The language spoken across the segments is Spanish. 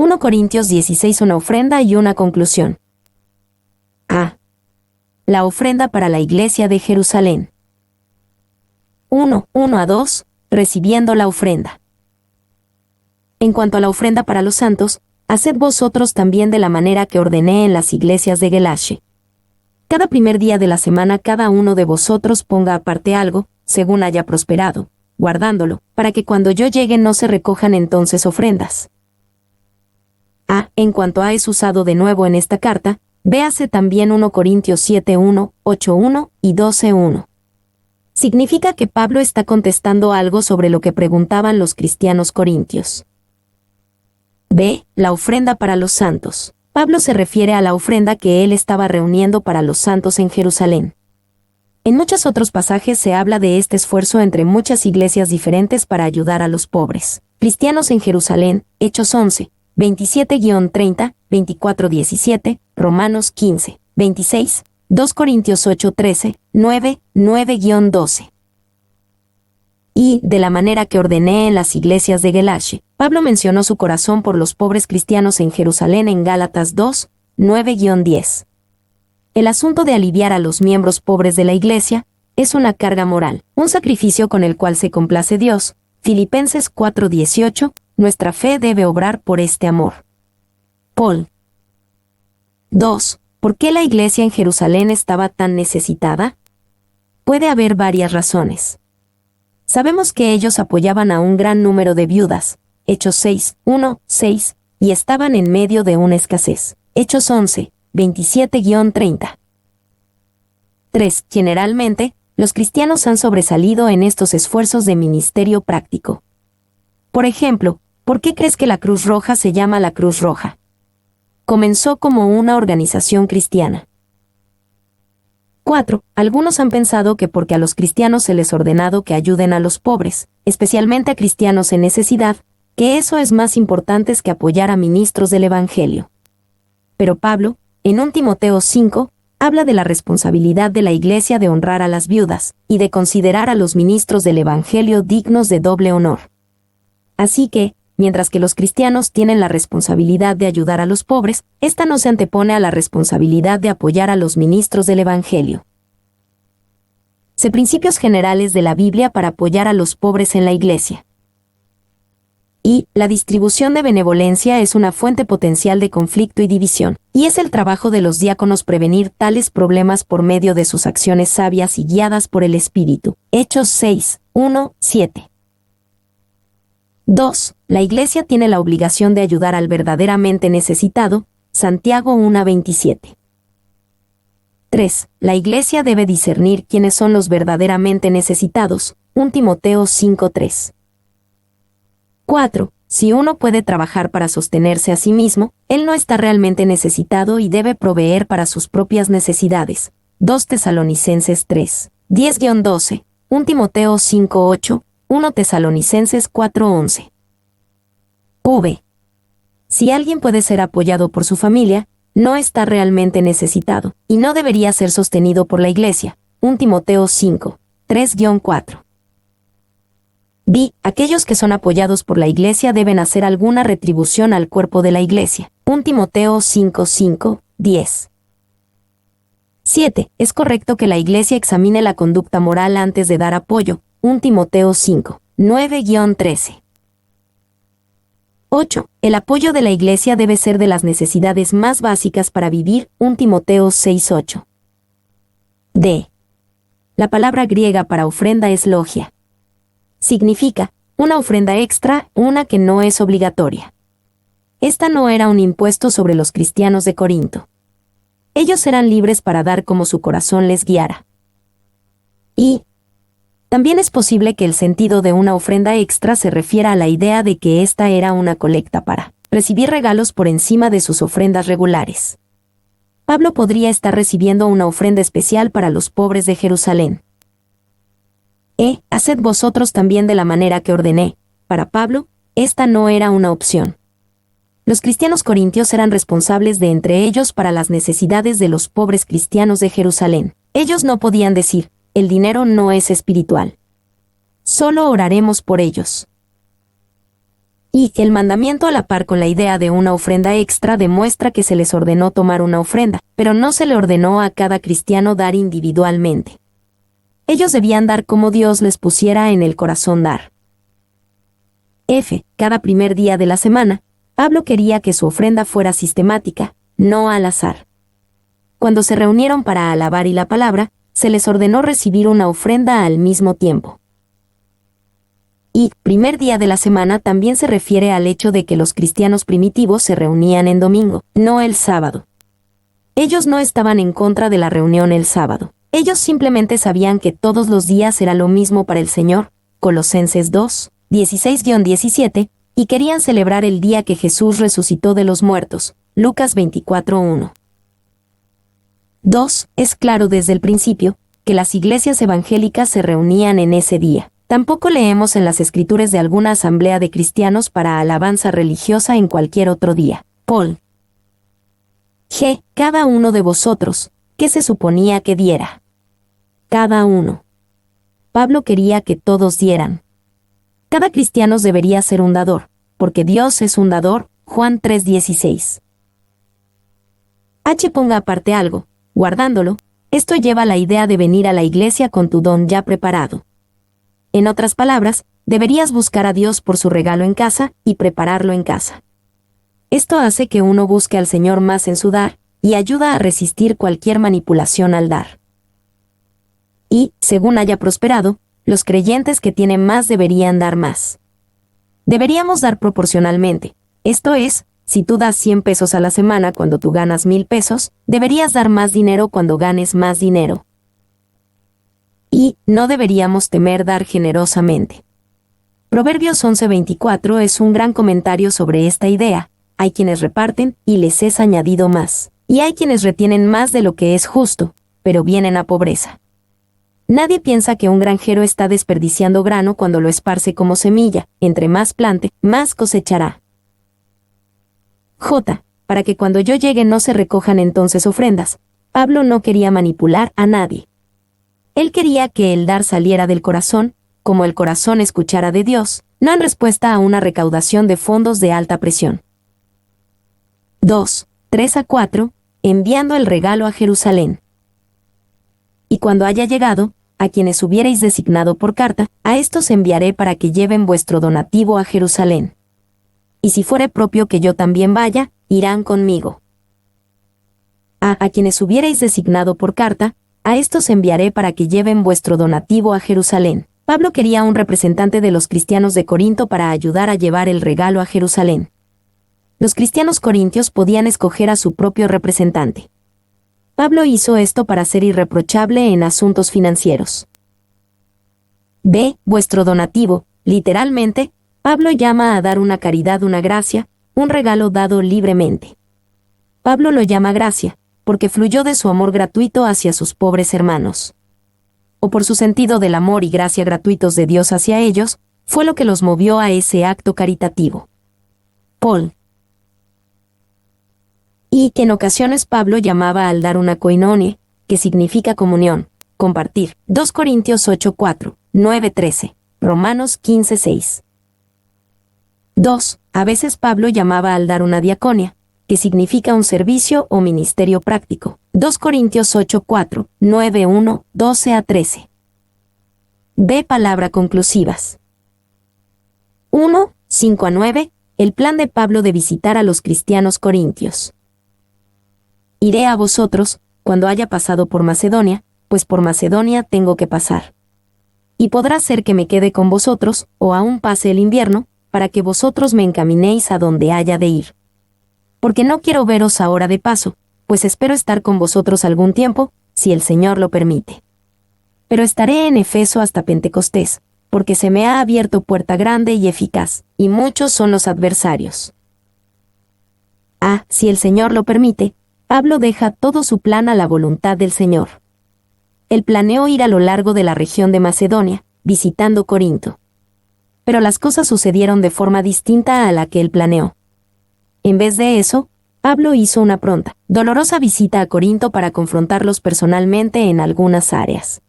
1 Corintios 16. Una ofrenda y una conclusión. A. La ofrenda para la iglesia de Jerusalén. 1 a 2. Recibiendo la ofrenda. En cuanto a la ofrenda para los santos, haced vosotros también de la manera que ordené en las iglesias de Galacia. Cada primer día de la semana cada uno de vosotros ponga aparte algo, según haya prosperado, guardándolo, para que cuando yo llegue no se recojan entonces ofrendas. En cuanto a es usado de nuevo en esta carta, véase también 1 Corintios 7:1, 8:1 y 12:1. Significa que Pablo está contestando algo sobre lo que preguntaban los cristianos corintios. B. La ofrenda para los santos. Pablo se refiere a la ofrenda que él estaba reuniendo para los santos en Jerusalén. En muchos otros pasajes se habla de este esfuerzo entre muchas iglesias diferentes para ayudar a los pobres cristianos en Jerusalén, Hechos 11, 27-30, 24-17, Romanos 15, 26, 2 Corintios 8:13, 9-12. Y, de la manera que ordené en las iglesias de Galacia, Pablo mencionó su corazón por los pobres cristianos en Jerusalén en Gálatas 2, 9-10. El asunto de aliviar a los miembros pobres de la iglesia es una carga moral, un sacrificio con el cual se complace Dios. Filipenses 4:18, nuestra fe debe obrar por este amor. Paul. 2. ¿Por qué la iglesia en Jerusalén estaba tan necesitada? Puede haber varias razones. Sabemos que ellos apoyaban a un gran número de viudas, Hechos 6:1-6, y estaban en medio de una escasez, Hechos 11, 27-30. 3. Generalmente, los cristianos han sobresalido en estos esfuerzos de ministerio práctico. Por ejemplo, ¿por qué crees que la Cruz Roja se llama la Cruz Roja? Comenzó como una organización cristiana. 4. Algunos han pensado que porque a los cristianos se les ha ordenado que ayuden a los pobres, especialmente a cristianos en necesidad, que eso es más importante que apoyar a ministros del Evangelio. Pero Pablo, en 1 Timoteo 5, habla de la responsabilidad de la iglesia de honrar a las viudas, y de considerar a los ministros del Evangelio dignos de doble honor. Así que, mientras que los cristianos tienen la responsabilidad de ayudar a los pobres, esta no se antepone a la responsabilidad de apoyar a los ministros del Evangelio. C. Principios generales de la Biblia para apoyar a los pobres en la iglesia. Y, la distribución de benevolencia es una fuente potencial de conflicto y división, y es el trabajo de los diáconos prevenir tales problemas por medio de sus acciones sabias y guiadas por el Espíritu. Hechos 6:1-7. 2. La iglesia tiene la obligación de ayudar al verdaderamente necesitado, Santiago 1:27. 3. La iglesia debe discernir quiénes son los verdaderamente necesitados, 1 Timoteo 5:3. 4. Si uno puede trabajar para sostenerse a sí mismo, él no está realmente necesitado y debe proveer para sus propias necesidades, 2 Tesalonicenses 3, 10-12, 1 Timoteo 5:8, 1 Tesalonicenses 4:11. V. Si alguien puede ser apoyado por su familia, no está realmente necesitado, y no debería ser sostenido por la iglesia, 1 Timoteo 5, 3-4. B. Aquellos que son apoyados por la iglesia deben hacer alguna retribución al cuerpo de la iglesia, 1 Timoteo 5:10. 7. Es correcto que la iglesia examine la conducta moral antes de dar apoyo, 1 Timoteo 5, 9-13. 8. El apoyo de la iglesia debe ser de las necesidades más básicas para vivir, 1 Timoteo 6:8. D. La palabra griega para ofrenda es logia. Significa, una ofrenda extra, una que no es obligatoria. Esta no era un impuesto sobre los cristianos de Corinto. Ellos eran libres para dar como su corazón les guiara. Y también es posible que el sentido de una ofrenda extra se refiera a la idea de que esta era una colecta para recibir regalos por encima de sus ofrendas regulares. Pablo podría estar recibiendo una ofrenda especial para los pobres de Jerusalén. Haced vosotros también de la manera que ordené. Para Pablo, esta no era una opción. Los cristianos corintios eran responsables de entre ellos para las necesidades de los pobres cristianos de Jerusalén. Ellos no podían decir, el dinero no es espiritual. Solo oraremos por ellos. Y el mandamiento a la par con la idea de una ofrenda extra demuestra que se les ordenó tomar una ofrenda, pero no se le ordenó a cada cristiano dar individualmente. Ellos debían dar como Dios les pusiera en el corazón dar. Cada primer día de la semana, Pablo quería que su ofrenda fuera sistemática, no al azar. Cuando se reunieron para alabar y la palabra, se les ordenó recibir una ofrenda al mismo tiempo. Y primer día de la semana también se refiere al hecho de que los cristianos primitivos se reunían en domingo, no el sábado. Ellos no estaban en contra de la reunión el sábado. Ellos simplemente sabían que todos los días era lo mismo para el Señor, Colosenses 2, 16-17, y querían celebrar el día que Jesús resucitó de los muertos, Lucas 24:1. 2. Es claro desde el principio que las iglesias evangélicas se reunían en ese día. Tampoco leemos en las Escrituras de alguna asamblea de cristianos para alabanza religiosa en cualquier otro día. Paul. Cada uno de vosotros, ¿qué se suponía que diera? Cada uno. Pablo quería que todos dieran. Cada cristiano debería ser un dador, porque Dios es un dador, Juan 3:16. Ponga aparte algo, guardándolo, esto lleva a la idea de venir a la iglesia con tu don ya preparado. En otras palabras, deberías buscar a Dios por su regalo en casa y prepararlo en casa. Esto hace que uno busque al Señor más en su dar, y ayuda a resistir cualquier manipulación al dar. Y, según haya prosperado, los creyentes que tienen más deberían dar más. Deberíamos dar proporcionalmente, esto es, si tú das 100 pesos a la semana cuando tú ganas 1000 pesos, deberías dar más dinero cuando ganes más dinero. Y no deberíamos temer dar generosamente. Proverbios 11:24 es un gran comentario sobre esta idea. Hay quienes reparten y les es añadido más. Y hay quienes retienen más de lo que es justo, pero vienen a pobreza. Nadie piensa que un granjero está desperdiciando grano cuando lo esparce como semilla. Entre más plante, más cosechará. Para que cuando yo llegue no se recojan entonces ofrendas. Pablo no quería manipular a nadie. Él quería que el dar saliera del corazón, como el corazón escuchara de Dios, no en respuesta a una recaudación de fondos de alta presión. 2, 3-4, enviando el regalo a Jerusalén. Y cuando haya llegado, a quienes hubierais designado por carta, a estos enviaré para que lleven vuestro donativo a Jerusalén. Y si fuere propio que yo también vaya, irán conmigo. A quienes hubierais designado por carta, a estos enviaré para que lleven vuestro donativo a Jerusalén. Pablo quería un representante de los cristianos de Corinto para ayudar a llevar el regalo a Jerusalén. Los cristianos corintios podían escoger a su propio representante. Pablo hizo esto para ser irreprochable en asuntos financieros. Vuestro donativo, literalmente, Pablo llama a dar una caridad, una gracia, un regalo dado libremente. Pablo lo llama gracia, porque fluyó de su amor gratuito hacia sus pobres hermanos. O por su sentido del amor y gracia gratuitos de Dios hacia ellos, fue lo que los movió a ese acto caritativo. Paul. Y que en ocasiones Pablo llamaba al dar una koinonia, que significa comunión, compartir. 2 Corintios 8:4, 9:13, Romanos 15:6. 2. A veces Pablo llamaba al dar una diaconia, que significa un servicio o ministerio práctico. 2 Corintios 8:4, 9:1, 12-13. Palabra conclusivas. 1, 5-9, el plan de Pablo de visitar a los cristianos corintios. Iré a vosotros, cuando haya pasado por Macedonia, pues por Macedonia tengo que pasar. Y podrá ser que me quede con vosotros, o aún pase el invierno, para que vosotros me encaminéis a donde haya de ir. Porque no quiero veros ahora de paso, pues espero estar con vosotros algún tiempo, si el Señor lo permite. Pero estaré en Efeso hasta Pentecostés, porque se me ha abierto puerta grande y eficaz, y muchos son los adversarios. Si el Señor lo permite, Pablo deja todo su plan a la voluntad del Señor. Él planeó ir a lo largo de la región de Macedonia, visitando Corinto. Pero las cosas sucedieron de forma distinta a la que él planeó. En vez de eso, Pablo hizo una pronta, dolorosa visita a Corinto para confrontarlos personalmente en algunas áreas.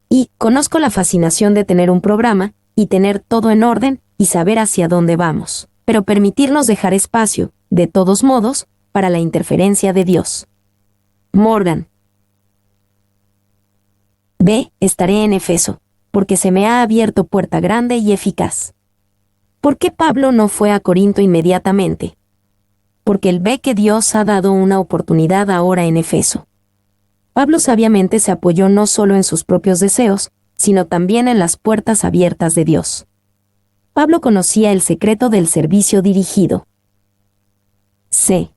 Y conozco la fascinación de tener un programa y tener todo en orden y saber hacia dónde vamos, pero permitirnos dejar espacio, de todos modos, para la interferencia de Dios. Morgan. B. Estaré en Efeso, porque se me ha abierto puerta grande y eficaz. ¿Por qué Pablo no fue a Corinto inmediatamente? Porque él ve que Dios ha dado una oportunidad ahora en Efeso. Pablo sabiamente se apoyó no solo en sus propios deseos, sino también en las puertas abiertas de Dios. Pablo conocía el secreto del servicio dirigido. C.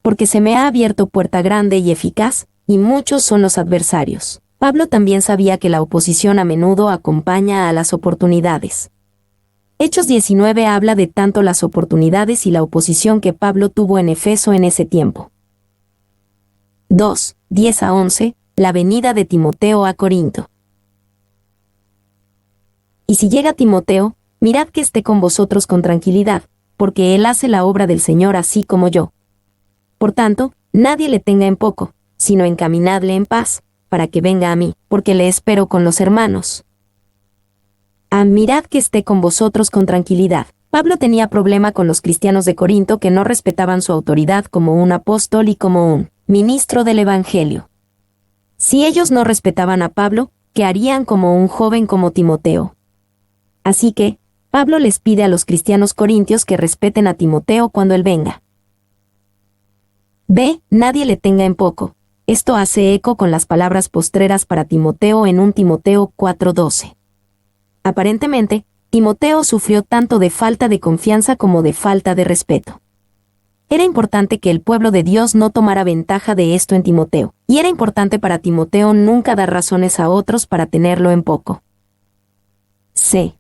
Porque se me ha abierto puerta grande y eficaz, y muchos son los adversarios. Pablo también sabía que la oposición a menudo acompaña a las oportunidades. Hechos 19 habla de tanto las oportunidades y la oposición que Pablo tuvo en Efeso en ese tiempo. 2. 10-11, la venida de Timoteo a Corinto. Y si llega Timoteo, mirad que esté con vosotros con tranquilidad, porque él hace la obra del Señor así como yo. Por tanto, nadie le tenga en poco, sino encaminadle en paz, para que venga a mí, porque le espero con los hermanos. Mirad que esté con vosotros con tranquilidad. Pablo tenía problema con los cristianos de Corinto que no respetaban su autoridad como un apóstol y como un ministro del Evangelio. Si ellos no respetaban a Pablo, ¿qué harían como un joven como Timoteo? Así que, Pablo les pide a los cristianos corintios que respeten a Timoteo cuando él venga. B. Nadie le tenga en poco. Esto hace eco con las palabras postreras para Timoteo en 1 Timoteo 4:12. Aparentemente, Timoteo sufrió tanto de falta de confianza como de falta de respeto. Era importante que el pueblo de Dios no tomara ventaja de esto en Timoteo, y era importante para Timoteo nunca dar razones a otros para tenerlo en poco. C.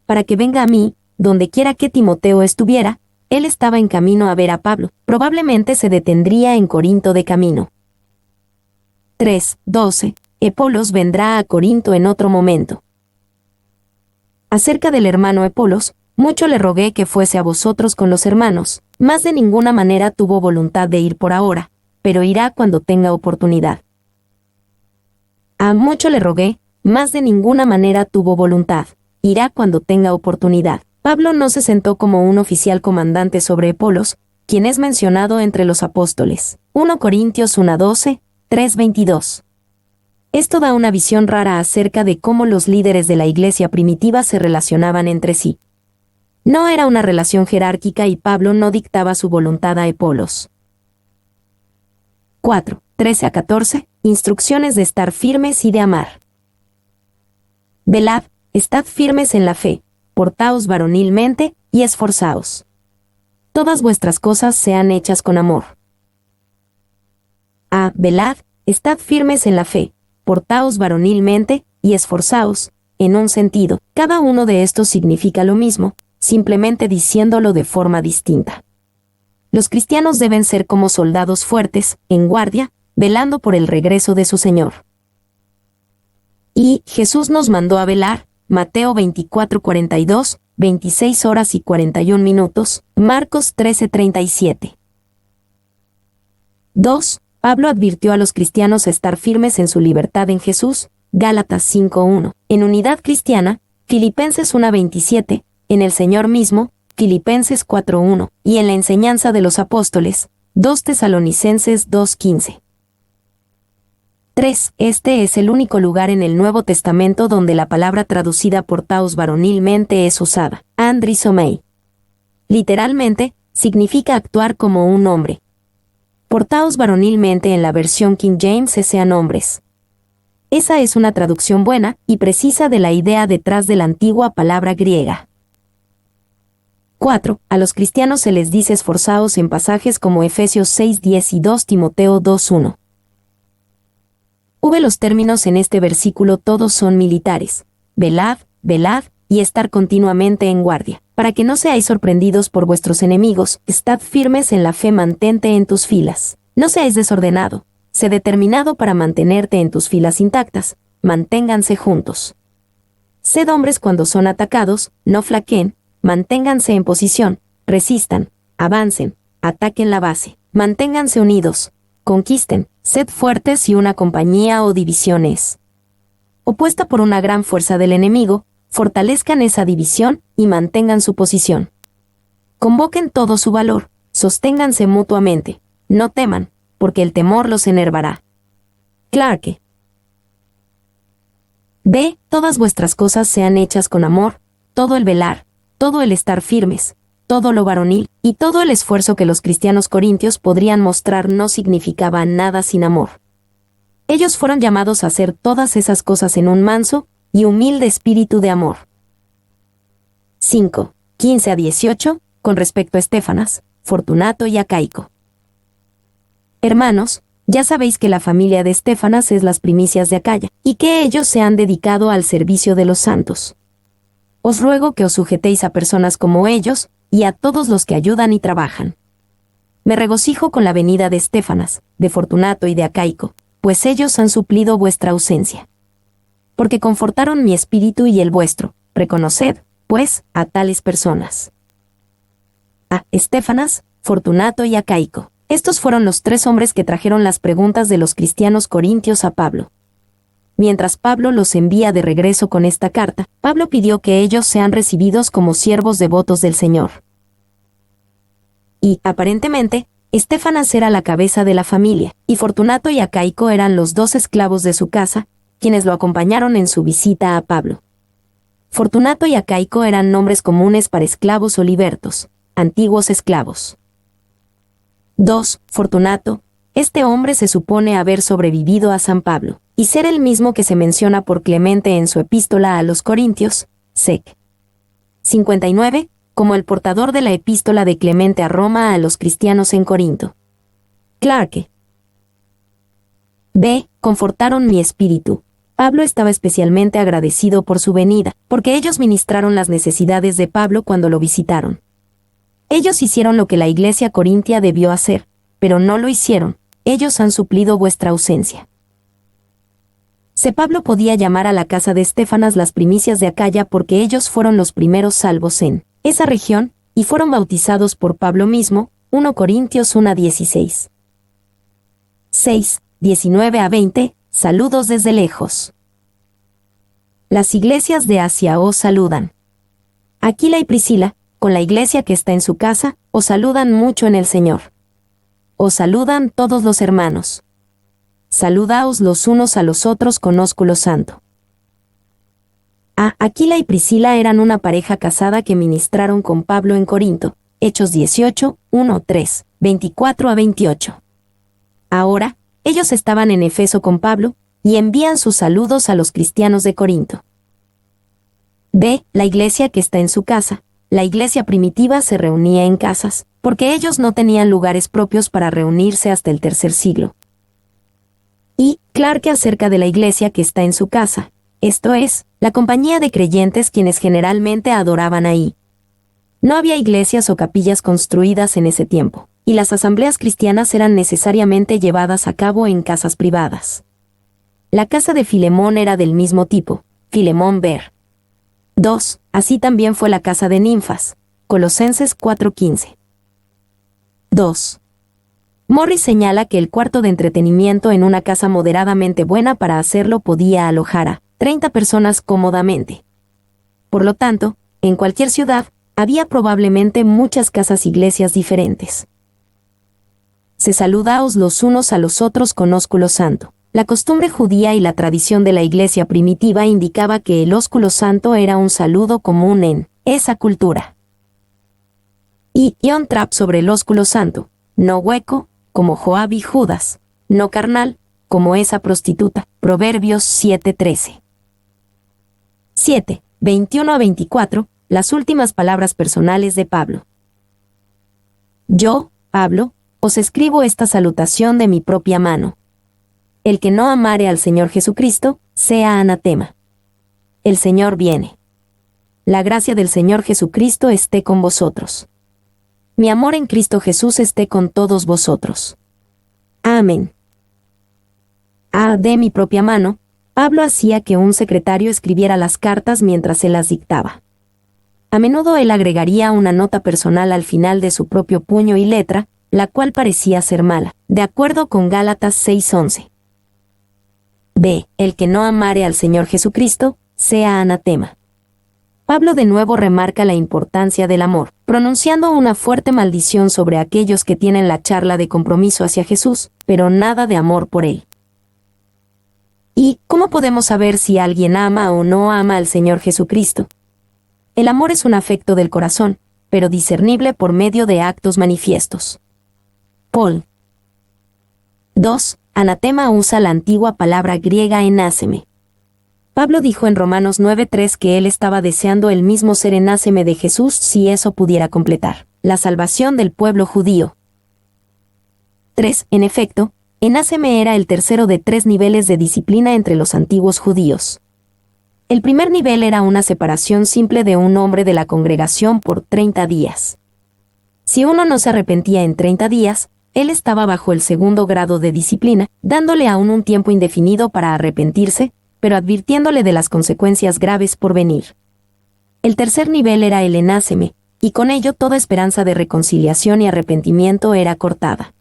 Para que venga a mí, donde quiera que Timoteo estuviera, él estaba en camino a ver a Pablo, probablemente se detendría en Corinto de camino. 3:12. Apolos vendrá a Corinto en otro momento. Acerca del hermano Apolos, mucho le rogué que fuese a vosotros con los hermanos, mas de ninguna manera tuvo voluntad de ir por ahora, pero irá cuando tenga oportunidad. A mucho le rogué, mas de ninguna manera tuvo voluntad, irá cuando tenga oportunidad. Pablo no se sentó como un oficial comandante sobre Apolos, quien es mencionado entre los apóstoles. 1 Corintios 1:12, 3:22. Esto da una visión rara acerca de cómo los líderes de la iglesia primitiva se relacionaban entre sí. No era una relación jerárquica y Pablo no dictaba su voluntad a Apolos. 4. 13-14. Instrucciones de estar firmes y de amar. Velad, estad firmes en la fe, portaos varonilmente, y esforzaos. Todas vuestras cosas sean hechas con amor. Velad, estad firmes en la fe, portaos varonilmente, y esforzaos, en un sentido. Cada uno de estos significa lo mismo, simplemente diciéndolo de forma distinta. Los cristianos deben ser como soldados fuertes, en guardia, velando por el regreso de su Señor. Y Jesús nos mandó a velar, Mateo 24:42, 26 horas y 41 minutos, Marcos 13:37. 2. Pablo advirtió a los cristianos estar firmes en su libertad en Jesús, Gálatas 5:1, en unidad cristiana, Filipenses 1:27, en el Señor mismo, Filipenses 4:1, y en la enseñanza de los apóstoles, 2 Tesalonicenses 2:15. 3. Este es el único lugar en el Nuevo Testamento donde la palabra traducida portaos varonilmente es usada, andrisomai. Literalmente, significa actuar como un hombre. Portaos varonilmente en la versión King James sean hombres. Esa es una traducción buena y precisa de la idea detrás de la antigua palabra griega. 4. A los cristianos se les dice esforzaos en pasajes como Efesios 6:10 y 2 Timoteo 2:1. Los términos en este versículo todos son militares. Velad, velad, y estar continuamente en guardia. Para que no seáis sorprendidos por vuestros enemigos, estad firmes en la fe, mantente en tus filas. No seáis desordenado, sé determinado para mantenerte en tus filas intactas, manténganse juntos. Sed hombres cuando son atacados, no flaqueen, manténganse en posición, resistan, avancen, ataquen la base, manténganse unidos, conquisten, sed fuertes si una compañía o división es opuesta por una gran fuerza del enemigo, fortalezcan esa división y mantengan su posición. Convoquen todo su valor, sosténganse mutuamente, no teman, porque el temor los enervará. Clarke. B. Todas vuestras cosas sean hechas con amor, todo el velar, todo el estar firmes, todo lo varonil, y todo el esfuerzo que los cristianos corintios podrían mostrar no significaba nada sin amor. Ellos fueron llamados a hacer todas esas cosas en un manso y humilde espíritu de amor. 5. 15 a 18, con respecto a Estéfanas, Fortunato y Acaico. Hermanos, ya sabéis que la familia de Estéfanas es las primicias de Acaya, y que ellos se han dedicado al servicio de los santos. Os ruego que os sujetéis a personas como ellos, y a todos los que ayudan y trabajan. Me regocijo con la venida de Estéfanas, de Fortunato y de Acaico, pues ellos han suplido vuestra ausencia. Porque confortaron mi espíritu y el vuestro, reconoced, pues, a tales personas. A Estéfanas, Fortunato y Acaico. Estos fueron los 3 hombres que trajeron las preguntas de los cristianos corintios a Pablo. Mientras Pablo los envía de regreso con esta carta, Pablo pidió que ellos sean recibidos como siervos devotos del Señor. Y, aparentemente, Estéfanas era la cabeza de la familia, y Fortunato y Acaico eran los 2 esclavos de su casa, quienes lo acompañaron en su visita a Pablo. Fortunato y Acaico eran nombres comunes para esclavos o libertos, antiguos esclavos. 2. Fortunato. Este hombre se supone haber sobrevivido a San Pablo, y ser el mismo que se menciona por Clemente en su epístola a los Corintios, sec. 59, como el portador de la epístola de Clemente a Roma a los cristianos en Corinto. Clarke. B. Confortaron mi espíritu. Pablo estaba especialmente agradecido por su venida, porque ellos ministraron las necesidades de Pablo cuando lo visitaron. Ellos hicieron lo que la iglesia corintia debió hacer, pero no lo hicieron. Ellos han suplido vuestra ausencia. C. Pablo podía llamar a la casa de Estéfanas las primicias de Acaya porque ellos fueron los primeros salvos en esa región, y fueron bautizados por Pablo mismo, 1 Corintios 1:16. 6, 19 a 20, saludos desde lejos. Las iglesias de Asia os saludan. Aquila y Priscila, con la iglesia que está en su casa, os saludan mucho en el Señor. Os saludan todos los hermanos. Saludaos los unos a los otros con ósculo santo. Aquila y Priscila eran una pareja casada que ministraron con Pablo en Corinto, Hechos 18, 1-3, 24 a 28. Ahora, ellos estaban en Efeso con Pablo, y envían sus saludos a los cristianos de Corinto. B. La iglesia que está en su casa. La iglesia primitiva se reunía en casas, porque ellos no tenían lugares propios para reunirse hasta el tercer siglo. Y, Clarke acerca de la iglesia que está en su casa, esto es, la compañía de creyentes quienes generalmente adoraban ahí. No había iglesias o capillas construidas en ese tiempo, y las asambleas cristianas eran necesariamente llevadas a cabo en casas privadas. La casa de Filemón era del mismo tipo, Filemón ver. 2. Así también fue la casa de Ninfas, Colosenses 4:15. 2. Morris señala que el cuarto de entretenimiento en una casa moderadamente buena para hacerlo podía alojar a 30 personas cómodamente. Por lo tanto, en cualquier ciudad, había probablemente muchas casas iglesias diferentes. Se saludaos los unos a los otros con ósculo santo. La costumbre judía y la tradición de la iglesia primitiva indicaba que el ósculo santo era un saludo común en esa cultura. Y John Trapp sobre el ósculo santo, no hueco, como Joab y Judas, no carnal, como esa prostituta, Proverbios 7:13. 7, 21 a 24, las últimas palabras personales de Pablo. Yo, Pablo, os escribo esta salutación de mi propia mano. El que no amare al Señor Jesucristo, sea anatema. El Señor viene. La gracia del Señor Jesucristo esté con vosotros. Mi amor en Cristo Jesús esté con todos vosotros. Amén. De mi propia mano, Pablo hacía que un secretario escribiera las cartas mientras él las dictaba. A menudo él agregaría una nota personal al final de su propio puño y letra, la cual parecía ser mala, de acuerdo con Gálatas 6:11. B. El que no amare al Señor Jesucristo, sea anatema. Pablo de nuevo remarca la importancia del amor, pronunciando una fuerte maldición sobre aquellos que tienen la charla de compromiso hacia Jesús, pero nada de amor por él. ¿Y cómo podemos saber si alguien ama o no ama al Señor Jesucristo? El amor es un afecto del corazón, pero discernible por medio de actos manifiestos. Paul. 2. Anatema usa la antigua palabra griega enáseme. Pablo dijo en Romanos 9:3 que él estaba deseando el mismo ser enáseme de Jesús si eso pudiera completar la salvación del pueblo judío. 3. En efecto, enáseme era el tercero de 3 niveles de disciplina entre los antiguos judíos. El primer nivel era una separación simple de un hombre de la congregación por 30 días. Si uno no se arrepentía en 30 días, él estaba bajo el segundo grado de disciplina, dándole aún un tiempo indefinido para arrepentirse, pero advirtiéndole de las consecuencias graves por venir. El tercer nivel era el enáseme, y con ello toda esperanza de reconciliación y arrepentimiento era cortada.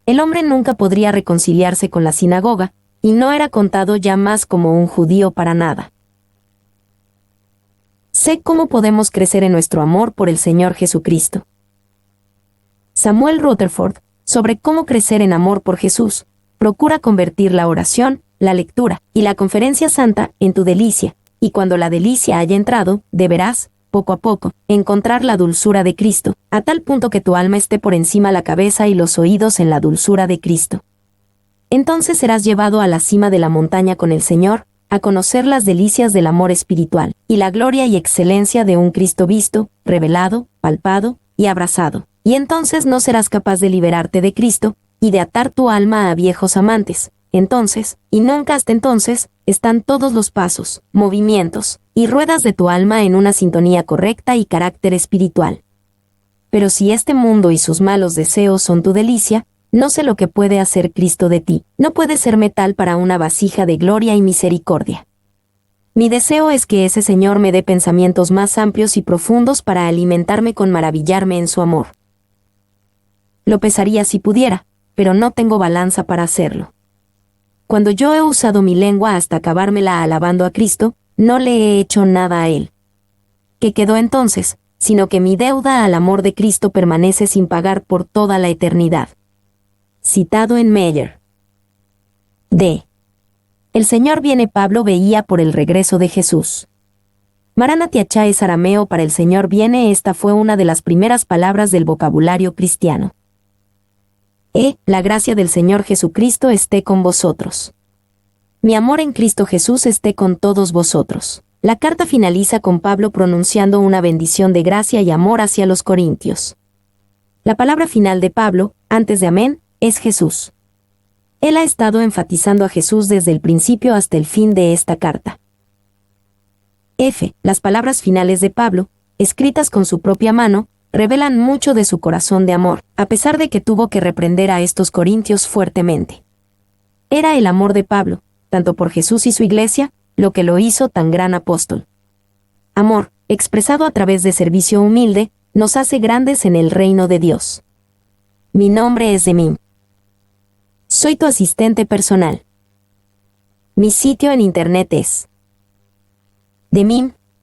El hombre nunca podría reconciliarse con la sinagoga, y no era contado ya más como un judío para nada. Sé cómo podemos crecer en nuestro amor por el Señor Jesucristo. Samuel Rutherford, sobre cómo crecer en amor por Jesús, procura convertir la oración, la lectura y la conferencia santa en tu delicia, y cuando la delicia haya entrado, deberás, poco a poco, encontrar la dulzura de Cristo, a tal punto que tu alma esté por encima la cabeza y los oídos en la dulzura de Cristo. Entonces serás llevado a la cima de la montaña con el Señor, a conocer las delicias del amor espiritual, y la gloria y excelencia de un Cristo visto, revelado, palpado y abrazado. Y entonces no serás capaz de liberarte de Cristo, y de atar tu alma a viejos amantes. Entonces, y nunca hasta entonces, están todos los pasos, movimientos y ruedas de tu alma en una sintonía correcta y carácter espiritual. Pero si este mundo y sus malos deseos son tu delicia, no sé lo que puede hacer Cristo de ti. No puede ser metal para una vasija de gloria y misericordia. Mi deseo es que ese Señor me dé pensamientos más amplios y profundos para alimentarme con maravillarme en su amor. Lo pesaría si pudiera, pero no tengo balanza para hacerlo. Cuando yo he usado mi lengua hasta acabármela alabando a Cristo, no le he hecho nada a Él. ¿Qué quedó entonces? Sino que mi deuda al amor de Cristo permanece sin pagar por toda la eternidad. Citado en Meyer. D. El Señor viene. Pablo veía por el regreso de Jesús. Maranatha es arameo para el Señor viene. Esta fue una de las primeras palabras del vocabulario cristiano. La gracia del Señor Jesucristo esté con vosotros. Mi amor en Cristo Jesús esté con todos vosotros. La carta finaliza con Pablo pronunciando una bendición de gracia y amor hacia los corintios. La palabra final de Pablo, antes de amén, es Jesús. Él ha estado enfatizando a Jesús desde el principio hasta el fin de esta carta. Las palabras finales de Pablo, escritas con su propia mano, revelan mucho de su corazón de amor, a pesar de que tuvo que reprender a estos corintios fuertemente. Era el amor de Pablo, tanto por Jesús y su iglesia, lo que lo hizo tan gran apóstol. Amor, expresado a través de servicio humilde, nos hace grandes en el reino de Dios. Mi nombre es Demim. Soy tu asistente personal. Mi sitio en internet es demim.es.tl